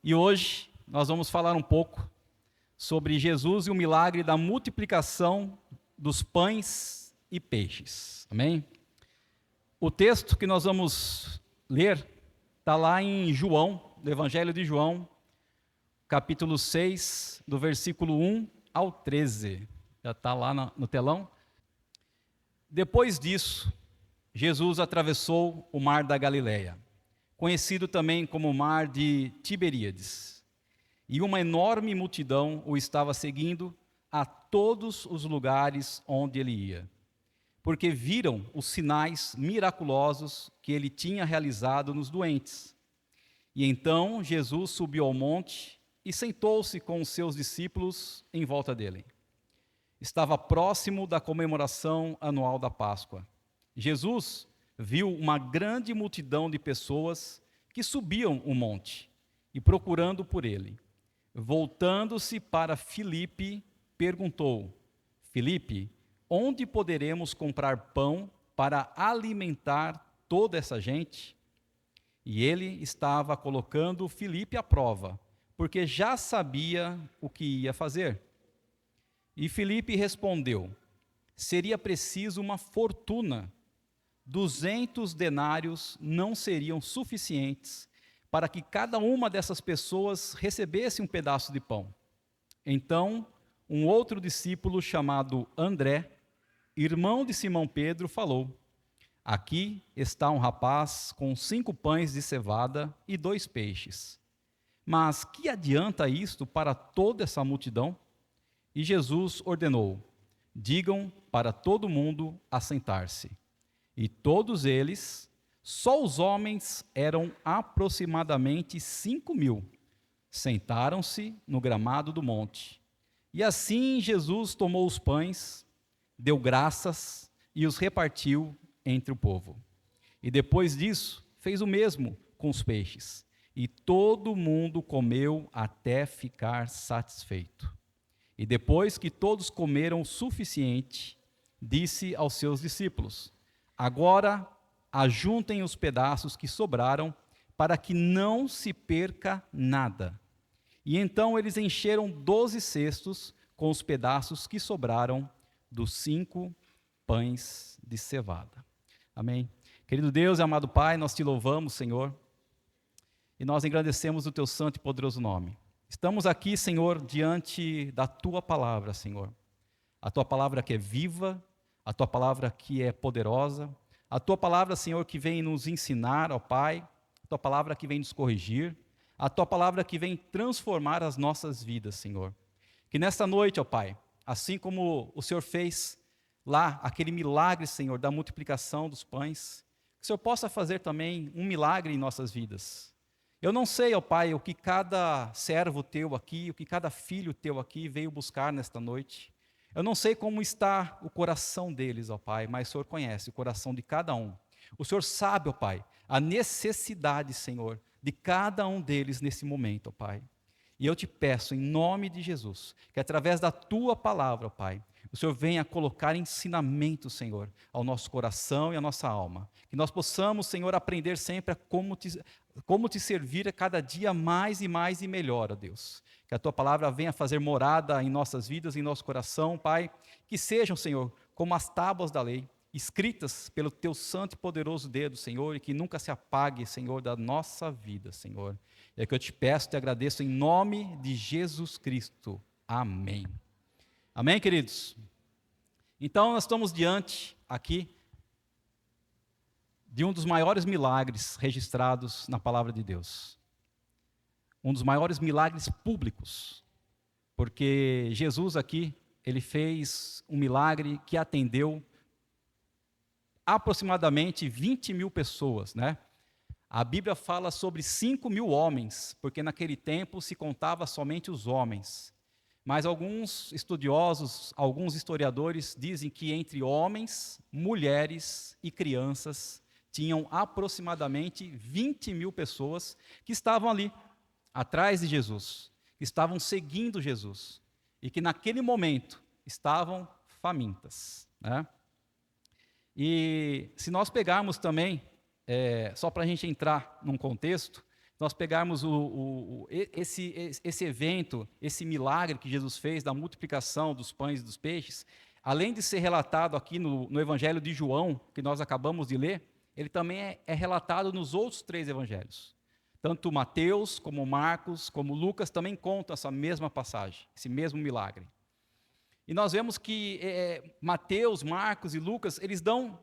E hoje nós vamos falar um pouco sobre Jesus e o milagre da multiplicação dos pães e peixes. Amém? O texto que nós vamos ler está lá em João, no Evangelho de João, capítulo 6, do versículo 1 ao 13. Já está lá no telão. Depois disso, Jesus atravessou o mar da Galileia, conhecido também como mar de Tiberíades. E uma enorme multidão o estava seguindo a todos os lugares onde ele ia, porque viram os sinais miraculosos que ele tinha realizado nos doentes. E então Jesus subiu ao monte e sentou-se com os seus discípulos em volta dele. Estava próximo da comemoração anual da Páscoa. Jesus viu uma grande multidão de pessoas que subiam o monte e procurando por ele. Voltando-se para Filipe, perguntou: Filipe, onde poderemos comprar pão para alimentar toda essa gente? E ele estava colocando Filipe à prova, porque já sabia o que ia fazer. E Filipe respondeu: seria preciso uma fortuna. 200 denários não seriam suficientes para que cada uma dessas pessoas recebesse um pedaço de pão. Então, um outro discípulo chamado André, irmão de Simão Pedro, falou: aqui está um rapaz com 5 pães de cevada e 2 peixes. Mas que adianta isto para toda essa multidão? E Jesus ordenou: digam para todo mundo assentar-se. E todos eles, só os homens eram aproximadamente 5.000, sentaram-se no gramado do monte. E assim Jesus tomou os pães, deu graças e os repartiu entre o povo. E depois disso, fez o mesmo com os peixes. E todo mundo comeu até ficar satisfeito. E depois que todos comeram o suficiente, disse aos seus discípulos: agora ajuntem os pedaços que sobraram, para que não se perca nada. E então eles encheram 12 cestos com os pedaços que sobraram dos 5 pães de cevada. Amém. Querido Deus e amado Pai, nós te louvamos, Senhor, e nós engrandecemos o teu santo e poderoso nome. Estamos aqui, Senhor, diante da tua palavra, Senhor. A tua palavra que é viva, a tua palavra que é poderosa, a tua palavra, Senhor, que vem nos ensinar, ó Pai, a tua palavra que vem nos corrigir, a tua palavra que vem transformar as nossas vidas, Senhor. Que nesta noite, ó Pai, assim como o Senhor fez lá aquele milagre, Senhor, da multiplicação dos pães, que o Senhor possa fazer também um milagre em nossas vidas. Eu não sei, ó Pai, o que cada servo teu aqui, o que cada filho teu aqui veio buscar nesta noite. Eu não sei como está o coração deles, ó Pai, mas o Senhor conhece o coração de cada um. O Senhor sabe, ó Pai, a necessidade, Senhor, de cada um deles nesse momento, ó Pai. E eu te peço, em nome de Jesus, que através da tua palavra, ó Pai, o Senhor venha colocar ensinamento, Senhor, ao nosso coração e à nossa alma. Que nós possamos, Senhor, aprender sempre a como te servir a cada dia mais e melhor, ó Deus. Que a tua palavra venha fazer morada em nossas vidas, em nosso coração, Pai. Que sejam, Senhor, como as tábuas da lei, escritas pelo teu santo e poderoso dedo, Senhor, e que nunca se apague, Senhor, da nossa vida, Senhor. É que eu te peço e te agradeço em nome de Jesus Cristo. Amém. Amém, queridos? Então, nós estamos diante aqui de um dos maiores milagres registrados na palavra de Deus. Um dos maiores milagres públicos, porque Jesus aqui, ele fez um milagre que atendeu aproximadamente 20.000 pessoas, né? A Bíblia fala sobre 5.000 homens, porque naquele tempo se contava somente os homens. Mas alguns estudiosos, alguns historiadores dizem que entre homens, mulheres e crianças tinham aproximadamente 20.000 pessoas que estavam ali, atrás de Jesus, que estavam seguindo Jesus, e que naquele momento estavam famintas, né? E se nós pegarmos também, só para a gente entrar num contexto, nós pegarmos esse evento, esse milagre que Jesus fez da multiplicação dos pães e dos peixes, além de ser relatado aqui no Evangelho de João, que nós acabamos de ler, ele também é relatado nos outros 3 evangelhos. Tanto Mateus, como Marcos, como Lucas também contam essa mesma passagem, esse mesmo milagre. E nós vemos que Mateus, Marcos e Lucas, eles dão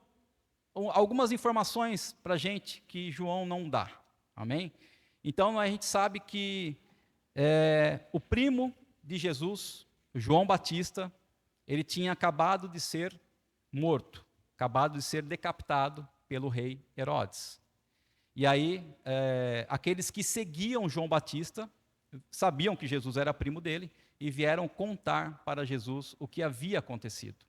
algumas informações para a gente que João não dá. Amém? Então a gente sabe que o primo de Jesus, João Batista, ele tinha acabado de ser morto, acabado de ser decapitado pelo rei Herodes. E aí, aqueles que seguiam João Batista sabiam que Jesus era primo dele e vieram contar para Jesus o que havia acontecido.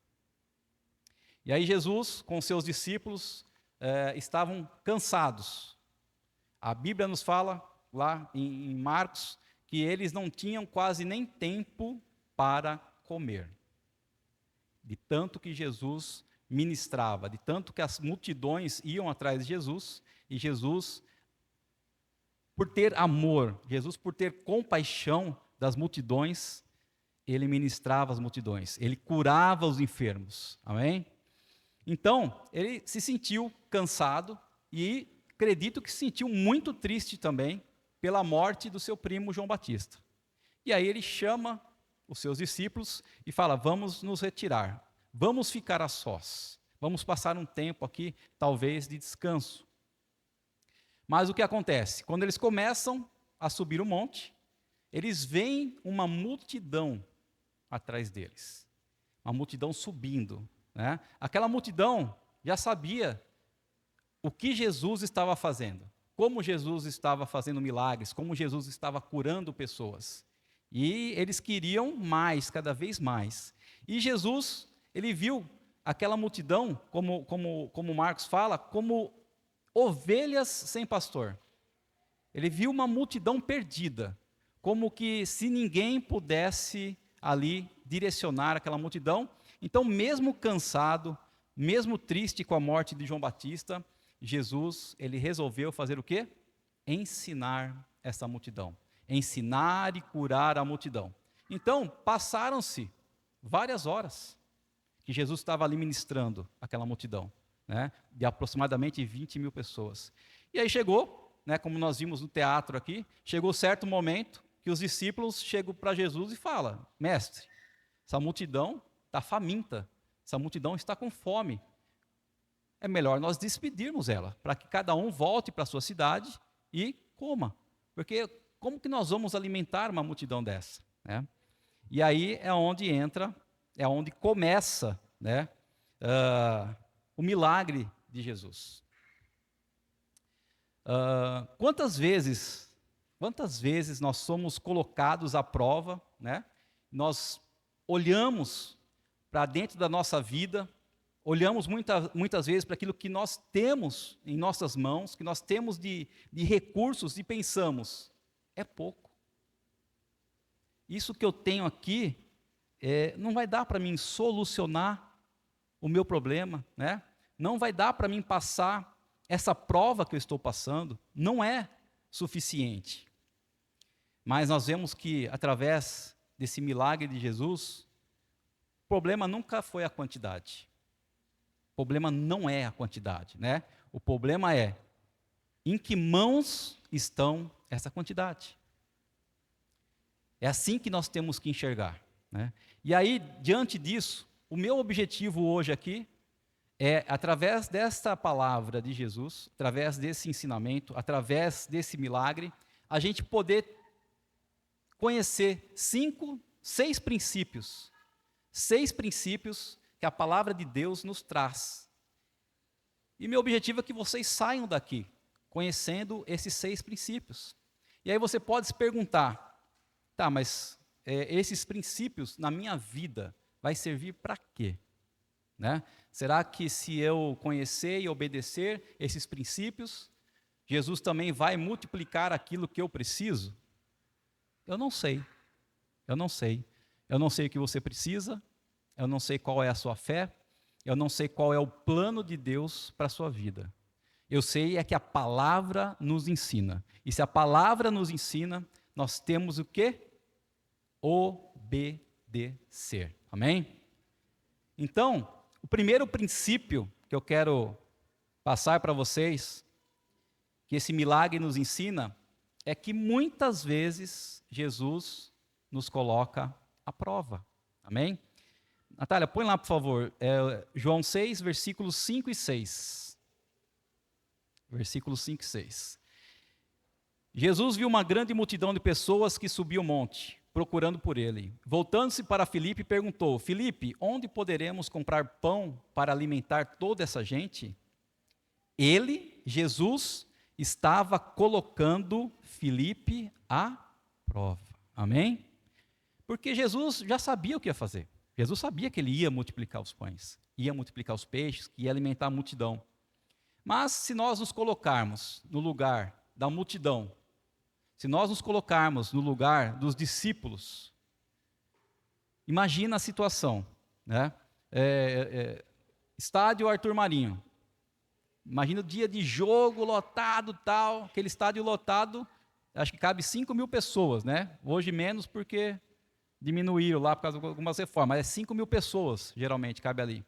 E aí Jesus, com seus discípulos, estavam cansados. A Bíblia nos fala, lá em Marcos, que eles não tinham quase nem tempo para comer. De tanto que Jesus ministrava, de tanto que as multidões iam atrás de Jesus, e Jesus, por ter amor, Jesus, por ter compaixão das multidões, ele ministrava as multidões, ele curava os enfermos. Amém? Então, ele se sentiu cansado e acredito que se sentiu muito triste também pela morte do seu primo João Batista. E aí ele chama os seus discípulos e fala: vamos nos retirar, vamos ficar a sós, vamos passar um tempo aqui, talvez de descanso. Mas o que acontece? Quando eles começam a subir o monte, eles veem uma multidão atrás deles, uma multidão subindo, né? Aquela multidão já sabia o que Jesus estava fazendo, como Jesus estava fazendo milagres, como Jesus estava curando pessoas. E eles queriam mais, cada vez mais. E Jesus, ele viu aquela multidão, como Marcos fala, como ovelhas sem pastor. Ele viu uma multidão perdida, como que se ninguém pudesse ali direcionar aquela multidão. Então, mesmo cansado, mesmo triste com a morte de João Batista, Jesus, ele resolveu fazer o quê? Ensinar essa multidão. Ensinar e curar a multidão. Então, passaram-se várias horas que Jesus estava ali ministrando aquela multidão, né, de aproximadamente 20 mil pessoas. E aí chegou, né, como nós vimos no teatro aqui, chegou certo momento que os discípulos chegam para Jesus e falam: mestre, essa multidão está faminta, essa multidão está com fome. É melhor nós despedirmos ela, para que cada um volte para a sua cidade e coma. Porque como que nós vamos alimentar uma multidão dessa, né? E aí é onde entra, é onde começa, né, o milagre de Jesus. Quantas vezes nós somos colocados à prova, né? Nós olhamos para dentro da nossa vida, olhamos muitas vezes para aquilo que nós temos em nossas mãos, que nós temos de recursos e pensamos: é pouco. Isso que eu tenho aqui não vai dar para mim solucionar o meu problema, né? Não vai dar para mim passar essa prova que eu estou passando, não é suficiente. Mas nós vemos que, através desse milagre de Jesus, o problema nunca foi a quantidade. O problema não é a quantidade, né? O problema é em que mãos estão essa quantidade. É assim que nós temos que enxergar, né? E aí, diante disso, o meu objetivo hoje aqui é, através desta palavra de Jesus, através desse ensinamento, através desse milagre, a gente poder conhecer 6 princípios. 6 princípios que a palavra de Deus nos traz. E meu objetivo é que vocês saiam daqui conhecendo esses 6 princípios. E aí você pode se perguntar: tá, mas esses princípios na minha vida vai servir para quê? Né? Será que se eu conhecer e obedecer esses princípios, Jesus também vai multiplicar aquilo que eu preciso? Eu não sei. Eu não sei. Eu não sei o que você precisa, eu não sei qual é a sua fé, eu não sei qual é o plano de Deus para a sua vida. Eu sei é que a palavra nos ensina. E se a palavra nos ensina, nós temos o quê? Obedecer. Amém? Então, o primeiro princípio que eu quero passar para vocês, que esse milagre nos ensina, é que muitas vezes Jesus nos coloca à prova. Amém? Natália, põe lá, por favor, João 6, versículos 5 e 6. Versículos 5 e 6. Jesus viu uma grande multidão de pessoas que subiam o monte, procurando por ele. Voltando-se para Filipe, perguntou: Filipe, onde poderemos comprar pão para alimentar toda essa gente? Ele, Jesus, estava colocando Filipe à prova. Amém? Porque Jesus já sabia o que ia fazer. Jesus sabia que ele ia multiplicar os pães, ia multiplicar os peixes, que ia alimentar a multidão. Mas se nós nos colocarmos no lugar da multidão, se nós nos colocarmos no lugar dos discípulos, imagina a situação, né? Estádio Arthur Marinho. Imagina o dia de jogo lotado, tal, aquele estádio lotado, acho que cabe 5.000 pessoas, né? Hoje menos porque diminuíram lá por causa de algumas reformas, mas é 5.000 pessoas, geralmente, cabe ali.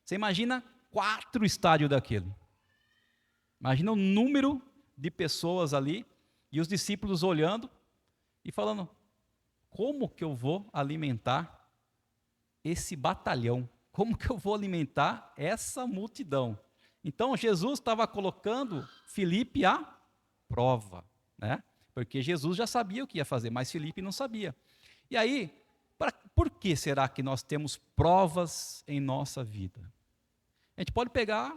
Você imagina 4 estádios daquele. Imagina o número de pessoas ali, e os discípulos olhando e falando: como que eu vou alimentar esse batalhão? Como que eu vou alimentar essa multidão? Então Jesus estava colocando Filipe à prova, né? Porque Jesus já sabia o que ia fazer, mas Filipe não sabia. E aí, por que será que nós temos provas em nossa vida? A gente pode pegar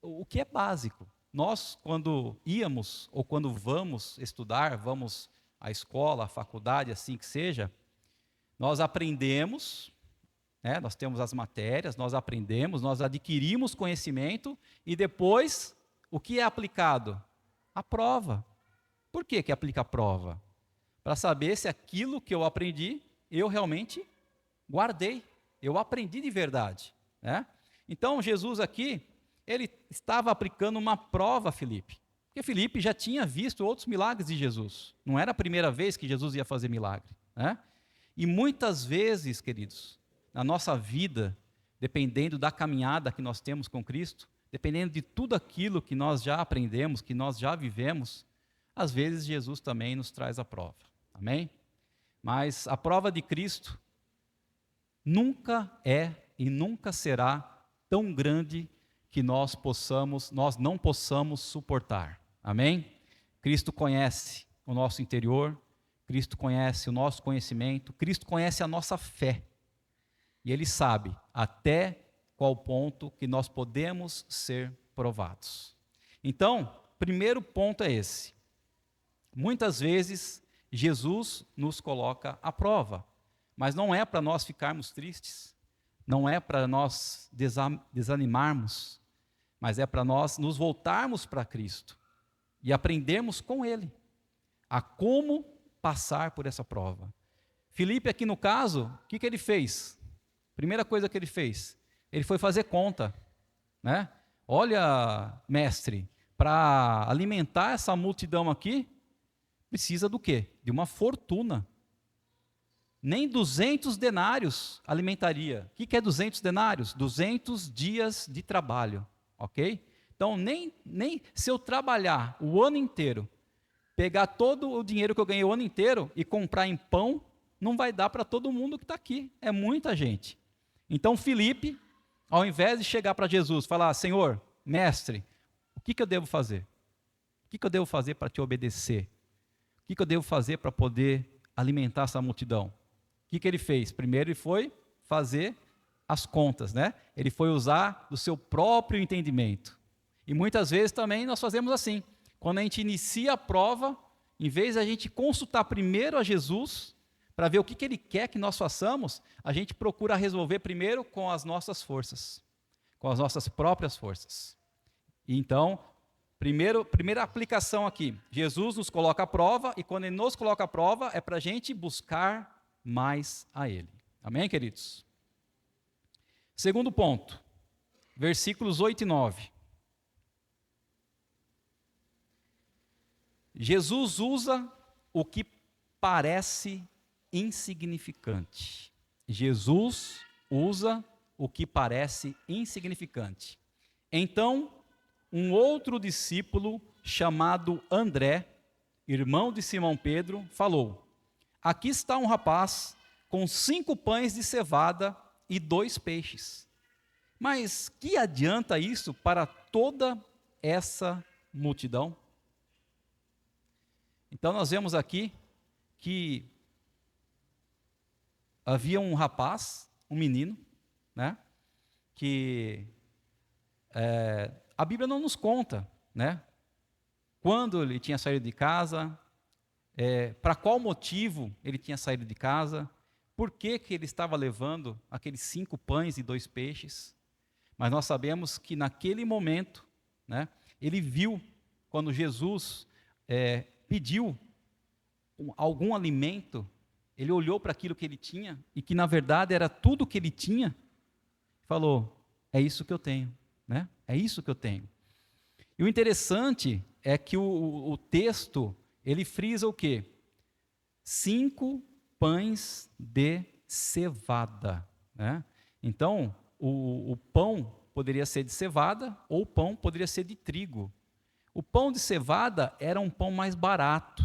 o que é básico. Nós, quando íamos ou quando vamos estudar, vamos à escola, à faculdade, assim que seja, nós aprendemos, né? Nós temos as matérias, nós aprendemos, nós adquirimos conhecimento e depois, o que é aplicado? A prova. Por que aplica a prova? Para saber se aquilo que eu aprendi, eu realmente guardei, eu aprendi de verdade, né? Então, Jesus aqui, ele estava aplicando uma prova a Filipe, porque Filipe já tinha visto outros milagres de Jesus, não era a primeira vez que Jesus ia fazer milagre, né? E muitas vezes, queridos, na nossa vida, dependendo da caminhada que nós temos com Cristo, dependendo de tudo aquilo que nós já aprendemos, que nós já vivemos, às vezes Jesus também nos traz a prova, amém? Mas a prova de Cristo nunca é e nunca será tão grande que nós não possamos suportar. Amém? Cristo conhece o nosso interior, Cristo conhece o nosso conhecimento, Cristo conhece a nossa fé. E Ele sabe até qual ponto que nós podemos ser provados. Então, primeiro ponto é esse. Muitas vezes, Jesus nos coloca à prova, mas não é para nós ficarmos tristes, não é para nós desanimarmos, mas é para nós nos voltarmos para Cristo e aprendermos com Ele a como passar por essa prova. Filipe aqui no caso, o que ele fez? Primeira coisa que ele fez, ele foi fazer conta, né? Olha, mestre, para alimentar essa multidão aqui, precisa do quê? De uma fortuna. Nem 200 denários alimentaria. O que é 200 denários? 200 dias de trabalho, ok? Então, nem se eu trabalhar o ano inteiro, pegar todo o dinheiro que eu ganhei o ano inteiro e comprar em pão, não vai dar para todo mundo que está aqui. É muita gente. Então, Filipe, ao invés de chegar para Jesus e falar: Senhor, mestre, o que eu devo fazer? O que eu devo fazer para te obedecer? O que eu devo fazer para poder alimentar essa multidão? O que ele fez? Primeiro ele foi fazer as contas, né? Ele foi usar do seu próprio entendimento. E muitas vezes também nós fazemos assim. Quando a gente inicia a prova, em vez de a gente consultar primeiro a Jesus, para ver o que Ele quer que nós façamos, a gente procura resolver primeiro com as nossas forças, com as nossas próprias forças. E então, primeira aplicação aqui, Jesus nos coloca à prova, e quando Ele nos coloca à prova, é para a gente buscar mais a Ele. Amém, queridos? Segundo ponto, versículos 8 e 9. Jesus usa o que parece insignificante. Jesus usa o que parece insignificante. Então, um outro discípulo chamado André, irmão de Simão Pedro, falou: aqui está um rapaz com 5 pães de cevada e 2 peixes. Mas que adianta isso para toda essa multidão? Então nós vemos aqui que havia um rapaz, um menino, né, que a Bíblia não nos conta, né, quando ele tinha saído de casa, para qual motivo ele tinha saído de casa, por que ele estava levando aqueles 5 pães e 2 peixes. Mas nós sabemos que naquele momento, né, ele viu, quando Jesus pediu algum alimento, ele olhou para aquilo que ele tinha, e que na verdade era tudo que ele tinha, falou: é isso que eu tenho, né? É isso que eu tenho. E o interessante é que o texto, ele frisa o quê? 5 pães de cevada, né? Então, o pão poderia ser de cevada, ou o pão poderia ser de trigo. O pão de cevada era um pão mais barato,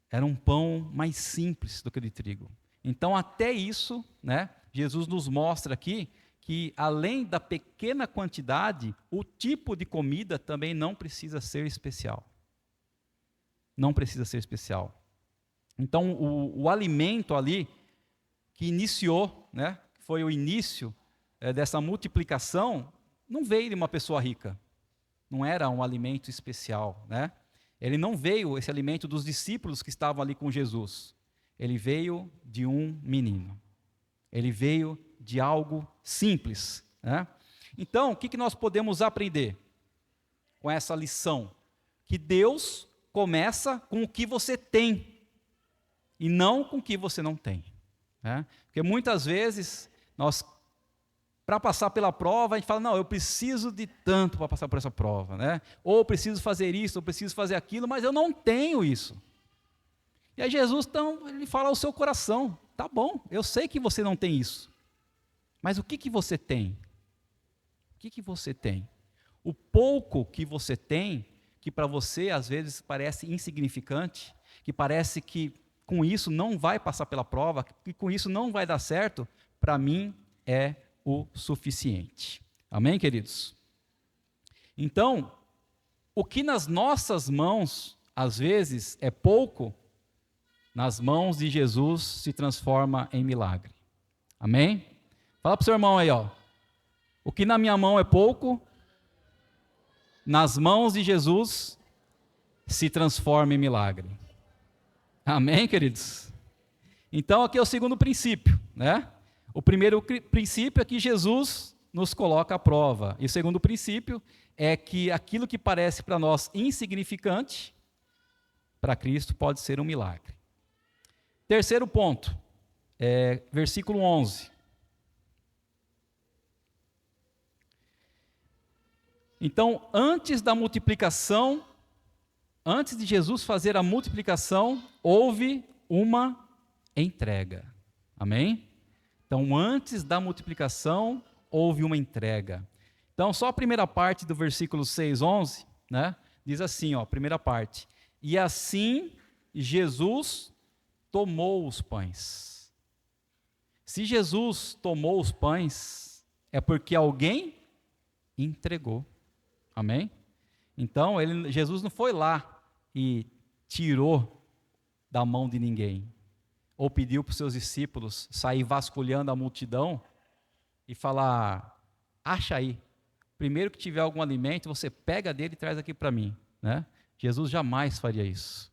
era um pão mais simples do que o de trigo. Então, até isso, né, Jesus nos mostra aqui que, além da pequena quantidade, o tipo de comida também não precisa ser especial. Não precisa ser especial. Então, o alimento ali, que iniciou, né, foi o início dessa multiplicação, não veio de uma pessoa rica. Não era um alimento especial, né? Ele não veio, esse alimento, dos discípulos que estavam ali com Jesus. Ele veio de um menino. Ele veio de algo simples, né? Então, o que nós podemos aprender com essa lição? Que Deus começa com o que você tem, e não com o que você não tem, né? Porque muitas vezes, para passar pela prova, a gente fala: não, eu preciso de tanto para passar por essa prova, né? Ou eu preciso fazer isso, eu preciso fazer aquilo, mas eu não tenho isso. E aí Jesus, então, ele fala ao seu coração: tá bom, eu sei que você não tem isso, mas o que você tem? O que você tem? O pouco que você tem, que para você às vezes parece insignificante, que parece que com isso não vai passar pela prova, que com isso não vai dar certo, para mim é o suficiente. Amém, queridos? Então, o que nas nossas mãos, às vezes, é pouco, nas mãos de Jesus se transforma em milagre. Amém? Fala para o seu irmão aí, ó. O que na minha mão é pouco, nas mãos de Jesus se transforma em milagre. Amém, queridos? Então, aqui é o segundo princípio, né? O primeiro princípio é que Jesus nos coloca à prova. E o segundo princípio é que aquilo que parece para nós insignificante, para Cristo pode ser um milagre. Terceiro ponto, versículo 11. Então, antes da multiplicação, antes de Jesus fazer a multiplicação, houve uma entrega. Amém? Então, antes da multiplicação, houve uma entrega. Então, só a primeira parte do versículo 6, 11, né, diz assim, ó, primeira parte: e assim Jesus tomou os pães. Se Jesus tomou os pães, é porque alguém entregou. Amém? Então, Jesus não foi lá e tirou da mão de ninguém, ou pediu para os seus discípulos sair vasculhando a multidão e falar: acha aí, primeiro que tiver algum alimento, você pega dele e traz aqui para mim, né? Jesus jamais faria isso.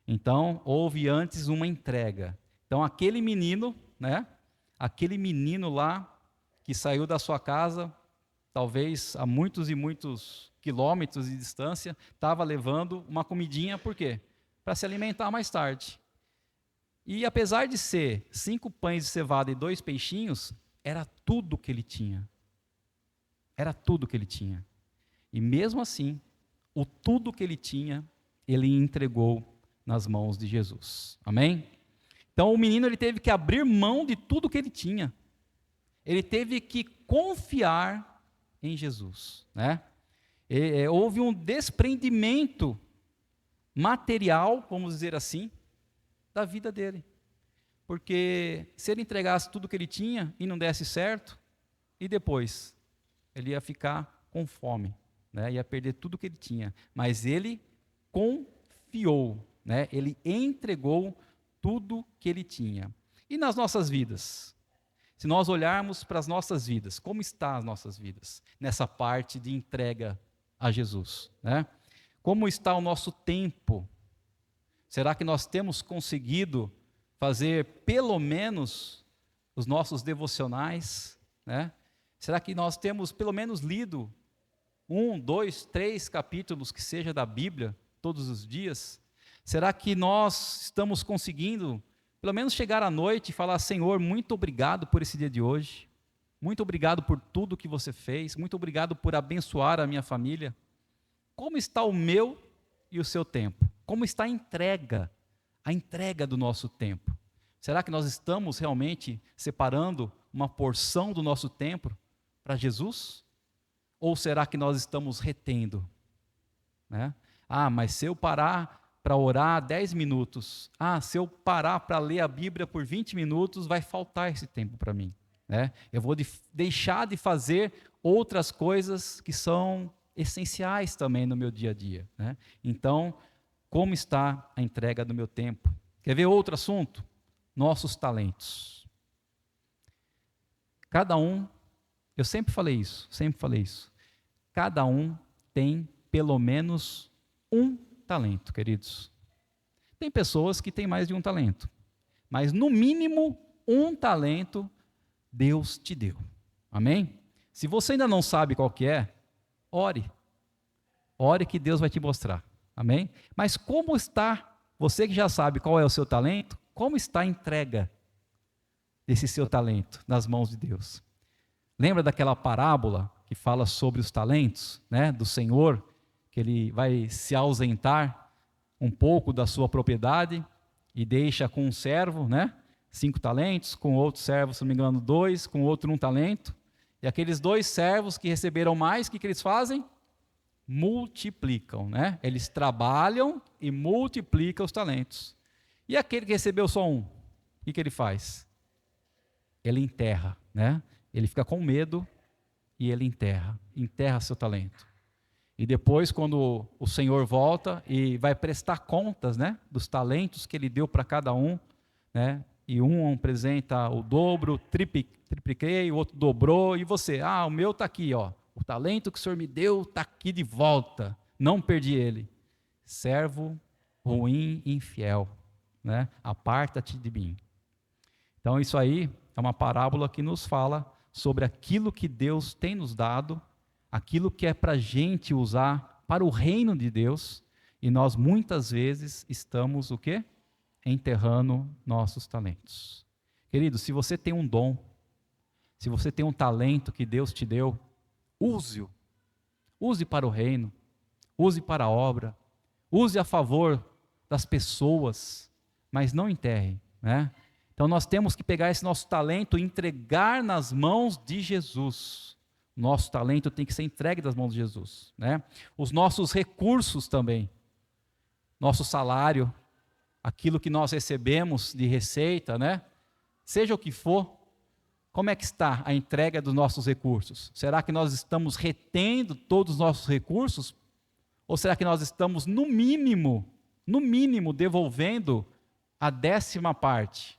Então, houve antes uma entrega. Então, aquele menino, né? Aquele menino lá, que saiu da sua casa, talvez a muitos e muitos quilômetros de distância, estava levando uma comidinha, por quê? Para se alimentar mais tarde. E apesar de ser 5 pães de cevada e 2 peixinhos, era tudo que ele tinha. Era tudo que ele tinha. E mesmo assim, o tudo que ele tinha, ele entregou nas mãos de Jesus. Amém? Então o menino ele teve que abrir mão de tudo que ele tinha. Ele teve que confiar em Jesus, né? Houve um desprendimento material, vamos dizer assim, da vida dele. Porque se ele entregasse tudo que ele tinha e não desse certo, e depois? Ele ia ficar com fome, né? Ia perder tudo que ele tinha. Mas ele confiou, né? Ele entregou tudo que ele tinha. E nas nossas vidas? Se nós olharmos para as nossas vidas, como estão as nossas vidas? Nessa parte de entrega a Jesus, né? Como está o nosso tempo? Será que nós temos conseguido fazer pelo menos os nossos devocionais, né? Será que nós temos pelo menos lido 1, 2, 3 capítulos que seja da Bíblia todos os dias? Será que nós estamos conseguindo pelo menos chegar à noite e falar: Senhor, muito obrigado por esse dia de hoje, muito obrigado por tudo que você fez, muito obrigado por abençoar a minha família? Como está o meu e o seu tempo? Como está a entrega do nosso tempo? Será que nós estamos realmente separando uma porção do nosso tempo para Jesus? Ou será que nós estamos retendo, né? Mas se eu parar para orar 10 minutos, se eu parar para ler a Bíblia por 20 minutos, vai faltar esse tempo para mim, né? Eu vou deixar de fazer outras coisas que são essenciais também no meu dia a dia, né? Então, como está a entrega do meu tempo? Quer ver outro assunto? Nossos talentos. Cada um, eu sempre falei isso, cada um tem pelo menos um talento, queridos. Tem pessoas que têm mais de um talento, mas no mínimo um talento Deus te deu. Amém? Se você ainda não sabe qual que é, ore que Deus vai te mostrar. Amém? Mas como está, você que já sabe qual é o seu talento, como está a entrega desse seu talento nas mãos de Deus? Lembra daquela parábola que fala sobre os talentos, né, do Senhor, que ele vai se ausentar um pouco da sua propriedade e deixa com um servo, né, 5 talentos, com outro servo, se não me engano, 2, com outro 1 talento. E aqueles 2 servos que receberam mais, o que eles fazem? Multiplicam, né? Eles trabalham e multiplicam os talentos. E aquele que recebeu só 1, o que ele faz? Ele enterra, né? Ele fica com medo e ele enterra seu talento. E depois, quando o Senhor volta e vai prestar contas, né, dos talentos que ele deu para cada um, né? E um apresenta o dobro, tripliquei, o outro dobrou, e você, o meu está aqui, ó. O talento que o Senhor me deu está aqui de volta, não perdi ele. Servo ruim e infiel, né? Aparta-te de mim. Então isso aí é uma parábola que nos fala sobre aquilo que Deus tem nos dado, aquilo que é para a gente usar para o reino de Deus, e nós muitas vezes estamos o quê? Enterrando nossos talentos. Querido, se você tem um dom, se você tem um talento que Deus te deu, use-o. Use para o reino, use para a obra, use a favor das pessoas, mas não enterre, né? Então nós temos que pegar esse nosso talento e entregar nas mãos de Jesus. Nosso talento tem que ser entregue nas mãos de Jesus, né? Os nossos recursos também, nosso salário, aquilo que nós recebemos de receita, né? Seja o que for, como é que está a entrega dos nossos recursos? Será que nós estamos retendo todos os nossos recursos? Ou será que nós estamos, no mínimo, devolvendo a 10ª parte?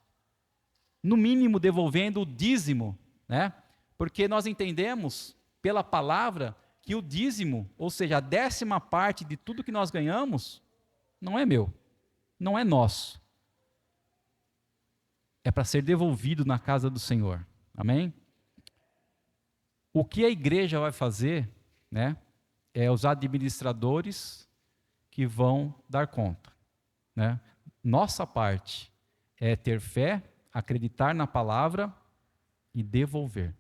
No mínimo, devolvendo o dízimo, né? Porque nós entendemos, pela palavra, que o dízimo, ou seja, a 10ª parte de tudo que nós ganhamos, não é meu, não é nosso. É para ser devolvido na casa do Senhor. Amém? O que a igreja vai fazer, né, é os administradores que vão dar conta, né? Nossa parte é ter fé, acreditar na palavra e devolver.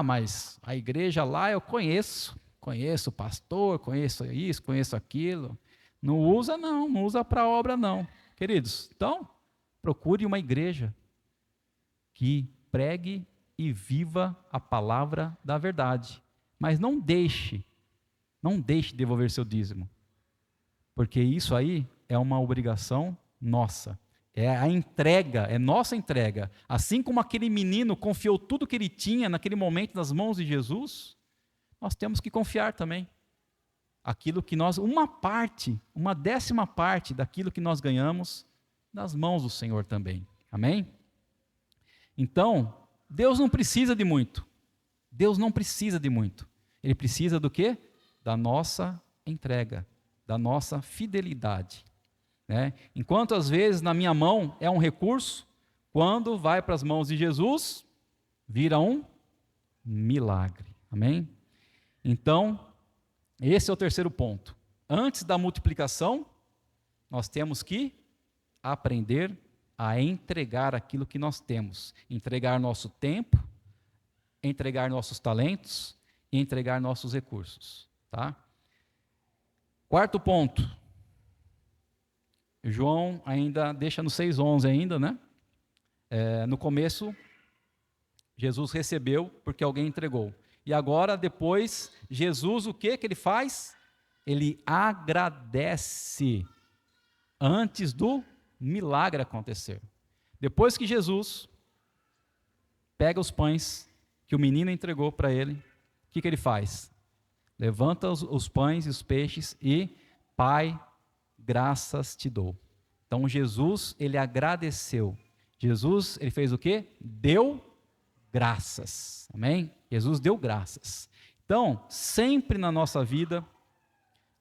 Mas a igreja lá eu conheço conheço o pastor, conheço isso, conheço aquilo. Não usa não, não usa para obra não. Queridos, então, procure uma igreja que pregue e viva a palavra da verdade. Mas não deixe devolver seu dízimo. Porque isso aí é uma obrigação nossa. É a entrega, é nossa entrega. Assim como aquele menino confiou tudo que ele tinha naquele momento nas mãos de Jesus, nós temos que confiar também. Aquilo que nós, uma décima parte daquilo que nós ganhamos, nas mãos do Senhor também. Amém? Então, Deus não precisa de muito. Deus não precisa de muito. Ele precisa do quê? Da nossa entrega, da nossa fidelidade. Né? Enquanto às vezes na minha mão é um recurso, quando vai para as mãos de Jesus, vira um milagre. Amém? Então, esse é o terceiro ponto. Antes da multiplicação, nós temos que aprender a entregar aquilo que nós temos. Entregar nosso tempo, entregar nossos talentos e entregar nossos recursos. Tá? Quarto ponto. João ainda deixa no 6,11 ainda, né? No começo, Jesus recebeu porque alguém entregou. E agora, depois, Jesus, o que ele faz? Ele agradece antes do milagre acontecer. Depois que Jesus pega os pães que o menino entregou para ele, o que ele faz? Levanta os pães e os peixes e, Pai, graças te dou. Então Jesus, ele agradeceu. Jesus, ele fez o quê? Deu graças. Amém? Jesus deu graças. Então, sempre na nossa vida,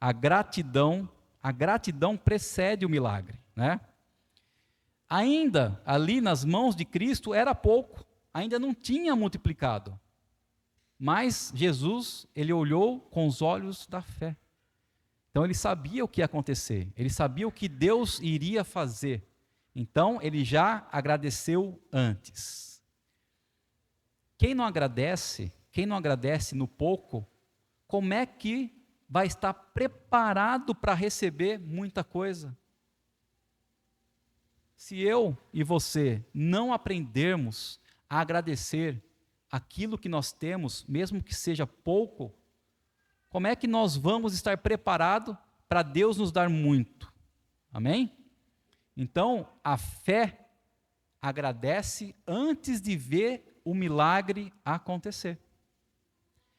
a gratidão precede o milagre, né? Ainda ali nas mãos de Cristo era pouco, ainda não tinha multiplicado. Mas Jesus, ele olhou com os olhos da fé. Então ele sabia o que ia acontecer, ele sabia o que Deus iria fazer. Então ele já agradeceu antes. Quem não agradece no pouco, como é que vai estar preparado para receber muita coisa? Se eu e você não aprendermos a agradecer aquilo que nós temos, mesmo que seja pouco, como é que nós vamos estar preparados para Deus nos dar muito? Amém? Então, a fé agradece antes de ver o milagre acontecer.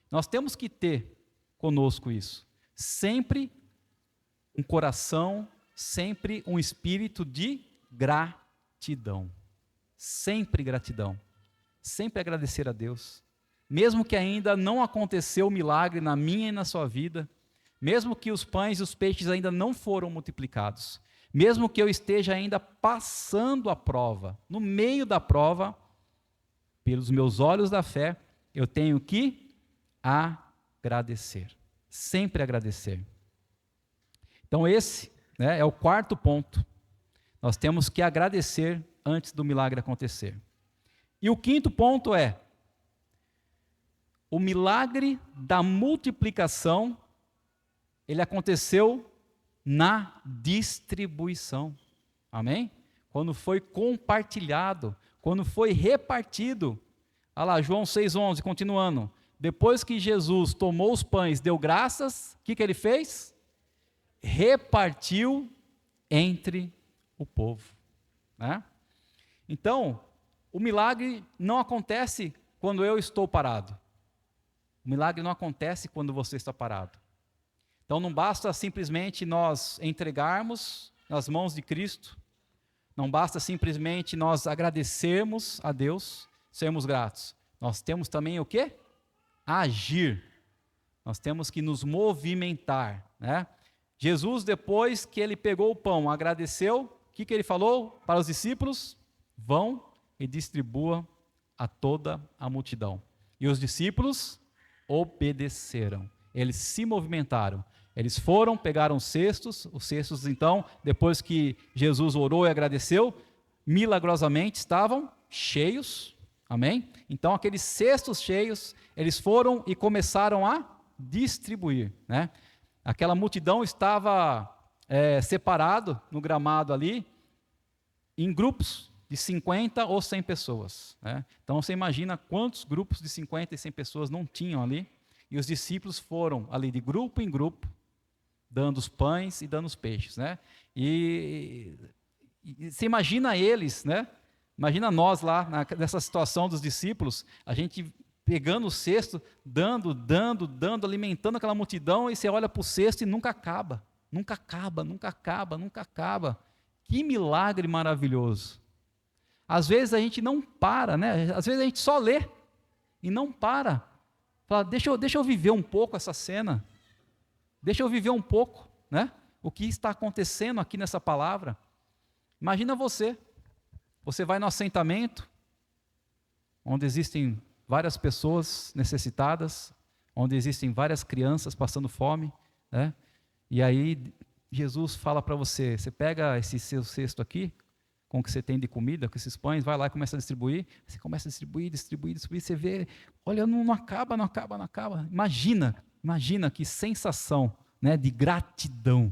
Nós temos que ter conosco isso. Sempre um coração, sempre um espírito de gratidão. Sempre gratidão. Sempre agradecer a Deus. Mesmo que ainda não aconteceu o milagre na minha e na sua vida, mesmo que os pães e os peixes ainda não foram multiplicados, mesmo que eu esteja ainda passando a prova, no meio da prova, pelos meus olhos da fé, eu tenho que agradecer. Sempre agradecer. Então esse, né, é o quarto ponto. Nós temos que agradecer antes do milagre acontecer. E o quinto ponto é, o milagre da multiplicação, ele aconteceu na distribuição. Amém? Quando foi compartilhado, quando foi repartido. Olha lá, João 6,11, continuando. Depois que Jesus tomou os pães, deu graças, o que ele fez? Repartiu entre o povo. Né? Então, o milagre não acontece quando eu estou parado. O milagre não acontece quando você está parado. Então não basta simplesmente nós entregarmos nas mãos de Cristo, não basta simplesmente nós agradecermos a Deus, sermos gratos. Nós temos também o quê? Agir. Nós temos que nos movimentar, né? Jesus, depois que ele pegou o pão, agradeceu, o que ele falou para os discípulos? Vão e distribua a toda a multidão. E os discípulos obedeceram, eles se movimentaram, eles foram, pegaram os cestos então, depois que Jesus orou e agradeceu, milagrosamente estavam cheios, amém? Então aqueles cestos cheios, eles foram e começaram a distribuir, né? Aquela multidão estava separado no gramado ali, em grupos de 50 ou 100 pessoas, né? Então você imagina quantos grupos de 50 e 100 pessoas não tinham ali, e os discípulos foram ali de grupo em grupo, dando os pães e dando os peixes, né? E você imagina eles, né? Imagina nós lá, nessa situação dos discípulos, a gente pegando o cesto, dando, alimentando aquela multidão, e você olha para o cesto e nunca acaba, nunca acaba, nunca acaba, nunca acaba. Que milagre maravilhoso. Às vezes a gente não para, né? Às vezes a gente só lê e não para. Fala, deixa eu viver um pouco essa cena, deixa eu viver um pouco, né? O que está acontecendo aqui nessa palavra. Imagina você vai no assentamento, onde existem várias pessoas necessitadas, onde existem várias crianças passando fome, né? E aí Jesus fala para você, você pega esse seu cesto aqui, com o que você tem de comida, com esses pães, vai lá e começa a distribuir, você começa a distribuir, você vê, olha, não acaba. Imagina que sensação, né, de gratidão,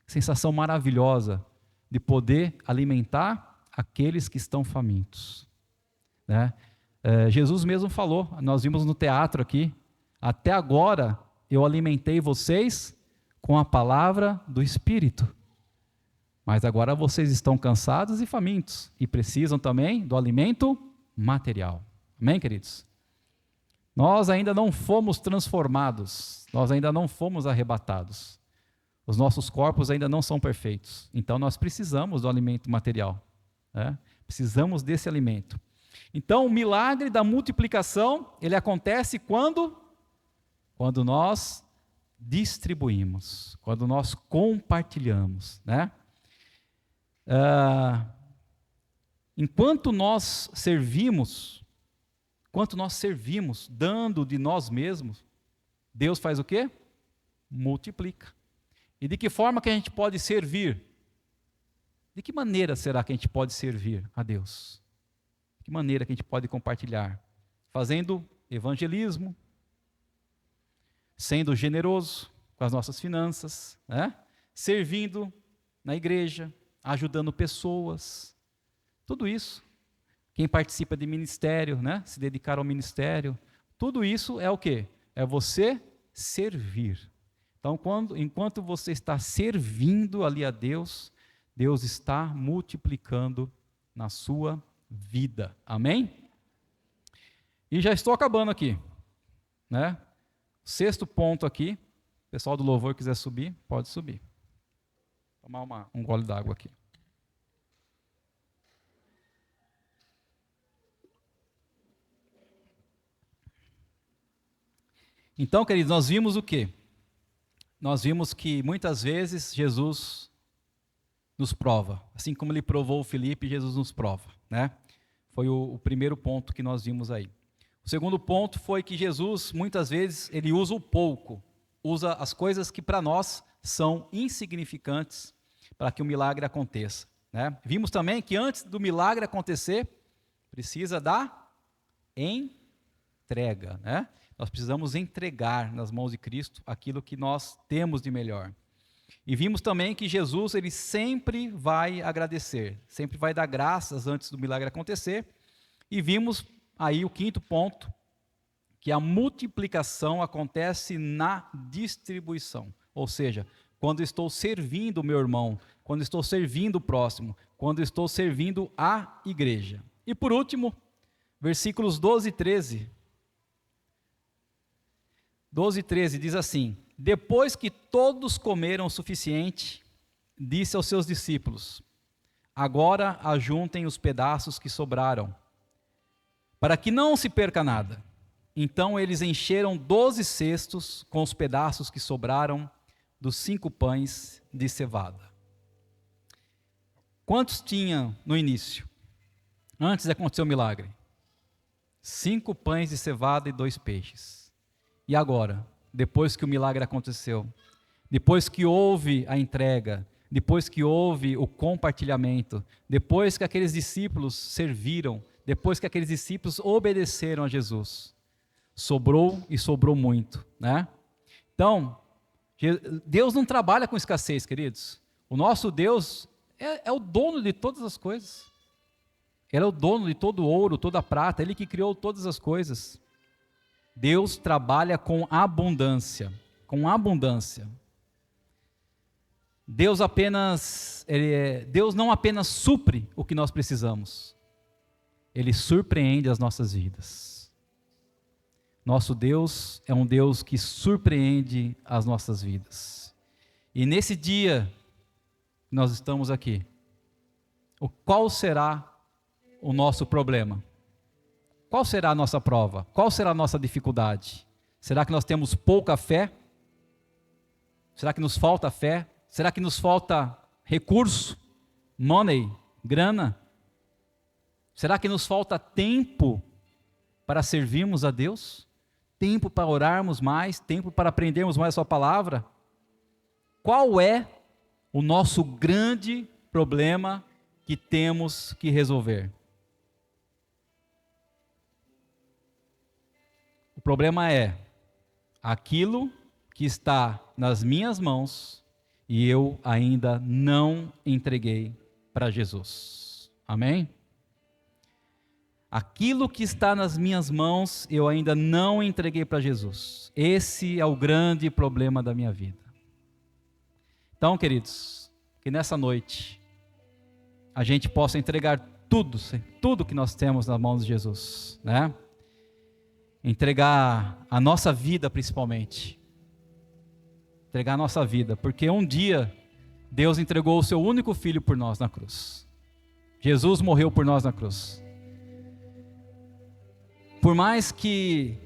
sensação maravilhosa de poder alimentar aqueles que estão famintos, né? Jesus mesmo falou, nós vimos no teatro aqui, até agora eu alimentei vocês com a palavra do Espírito, mas agora vocês estão cansados e famintos, e precisam também do alimento material. Amém, queridos? Nós ainda não fomos transformados, nós ainda não fomos arrebatados, os nossos corpos ainda não são perfeitos, então nós precisamos do alimento material, né? Precisamos desse alimento. Então, o milagre da multiplicação, ele acontece quando nós distribuímos, quando nós compartilhamos, né? Enquanto nós servimos, dando de nós mesmos, Deus faz o quê? Multiplica. E de que forma que a gente pode servir? De que maneira será que a gente pode servir a Deus? De que maneira que a gente pode compartilhar? Fazendo evangelismo, sendo generoso com as nossas finanças, né? Servindo na igreja, ajudando pessoas, tudo isso. Quem participa de ministério, né? Se dedicar ao ministério, tudo isso é o quê? É você servir. Então, enquanto você está servindo ali a Deus, Deus está multiplicando na sua vida. Amém? E já estou acabando aqui, né? Sexto ponto aqui, o pessoal do louvor quiser subir, pode subir. Tomar um gole d'água aqui. Então, queridos, nós vimos o quê? Nós vimos que muitas vezes Jesus nos prova, assim como ele provou o Filipe, Jesus nos prova, né? Foi o primeiro ponto que nós vimos aí. O segundo ponto foi que Jesus, muitas vezes, ele usa o pouco, usa as coisas que para nós são insignificantes para que o milagre aconteça, né? Vimos também que antes do milagre acontecer, precisa da entrega, né? Nós precisamos entregar nas mãos de Cristo aquilo que nós temos de melhor. E vimos também que Jesus, ele sempre vai agradecer, sempre vai dar graças antes do milagre acontecer. E vimos aí o quinto ponto, que a multiplicação acontece na distribuição. Ou seja, quando estou servindo o meu irmão, quando estou servindo o próximo, quando estou servindo a igreja. E por último, versículos 12 e 13. 12 e 13 diz assim: depois que todos comeram o suficiente, disse aos seus discípulos: agora ajuntem os pedaços que sobraram, para que não se perca nada. Então eles encheram 12 cestos com os pedaços que sobraram dos 5 pães de cevada. Quantos tinham no início? Antes de acontecer o milagre? 5 pães de cevada e 2 peixes. E agora, depois que o milagre aconteceu, depois que houve a entrega, depois que houve o compartilhamento, depois que aqueles discípulos serviram, depois que aqueles discípulos obedeceram a Jesus, sobrou e sobrou muito, né? Então, Deus não trabalha com escassez, queridos. O nosso Deus é o dono de todas as coisas. Ele é o dono de todo o ouro, toda a prata, Ele que criou todas as coisas. Deus trabalha com abundância, com abundância. Deus não apenas supre o que nós precisamos, Ele surpreende as nossas vidas. Nosso Deus é um Deus que surpreende as nossas vidas. E nesse dia, nós estamos aqui. Qual será o nosso problema? Qual será a nossa prova? Qual será a nossa dificuldade? Será que nós temos pouca fé? Será que nos falta fé? Será que nos falta recurso? Money? Grana? Será que nos falta tempo para servirmos a Deus? Tempo para orarmos mais? Tempo para aprendermos mais a sua palavra? Qual é o nosso grande problema que temos que resolver? O problema é aquilo que está nas minhas mãos e eu ainda não entreguei para Jesus. Amém? Aquilo que está nas minhas mãos eu ainda não entreguei para Jesus. Esse é o grande problema da minha vida. Então, queridos, que nessa noite a gente possa entregar tudo que nós temos nas mãos de Jesus, né? Entregar a nossa vida principalmente. Entregar a nossa vida, porque um dia Deus entregou o seu único filho por nós na cruz. Jesus morreu por nós na cruz. Por mais que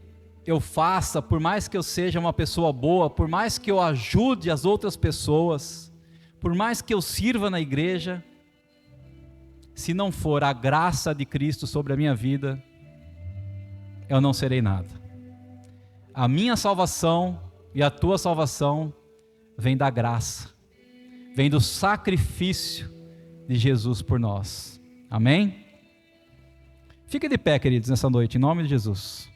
eu faça, por mais que eu seja uma pessoa boa, por mais que eu ajude as outras pessoas, por mais que eu sirva na igreja, se não for a graça de Cristo sobre a minha vida, eu não serei nada. A minha salvação e a tua salvação vem da graça, vem do sacrifício de Jesus por nós. Amém? Fique de pé, queridos, nessa noite, em nome de Jesus.